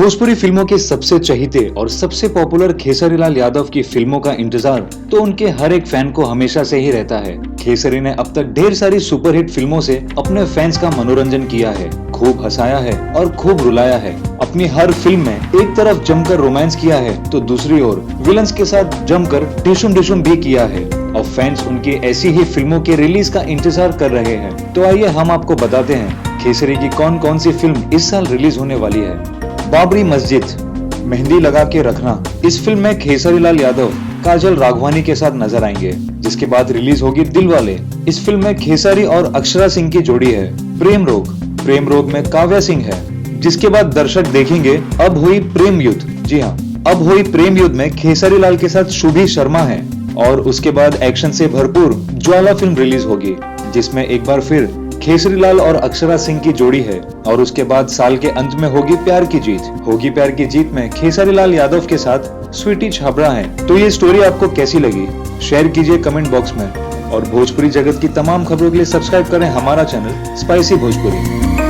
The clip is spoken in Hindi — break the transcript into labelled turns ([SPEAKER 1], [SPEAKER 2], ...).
[SPEAKER 1] भोजपुरी फिल्मों के सबसे चहीते और सबसे पॉपुलर खेसारी लाल यादव की फिल्मों का इंतजार तो उनके हर एक फैन को हमेशा से ही रहता है। खेसारी ने अब तक ढेर सारी सुपरहिट फिल्मों से अपने फैंस का मनोरंजन किया है, खूब हंसाया है और खूब रुलाया है। अपनी हर फिल्म में एक तरफ जमकर रोमांस किया है तो दूसरी ओर विलन्स के साथ जमकर ढिशुम ढिशुम भी किया है। और फैंस उनकी ऐसी ही फिल्मों के रिलीज का इंतजार कर रहे हैं। तो आइए हम आपको बताते हैं खेसारी की कौन कौन सी फिल्म इस साल रिलीज होने वाली है। बाबरी मस्जिद, मेहंदी लगा के रखना। इस फिल्म में खेसारी लाल यादव काजल राघवानी के साथ नजर आएंगे। जिसके बाद रिलीज होगी दिलवाले। इस फिल्म में खेसारी और अक्षरा सिंह की जोड़ी है। प्रेम रोग में काव्या सिंह है। जिसके बाद दर्शक देखेंगे अब हुई प्रेम युद्ध। जी हाँ, अब हुई प्रेम युद्ध में खेसारी लाल के साथ शुभी शर्मा है। और उसके बाद एक्शन से भरपूर ज्वाला फिल्म रिलीज होगी, जिसमें एक बार फिर खेसारी लाल और अक्षरा सिंह की जोड़ी है। और उसके बाद साल के अंत में होगी प्यार की जीत में खेसारी लाल यादव के साथ स्वीटी छाबड़ा है। तो ये स्टोरी आपको कैसी लगी, शेयर कीजिए कमेंट बॉक्स में। और भोजपुरी जगत की तमाम खबरों के लिए सब्सक्राइब करें हमारा चैनल स्पाइसी भोजपुरी।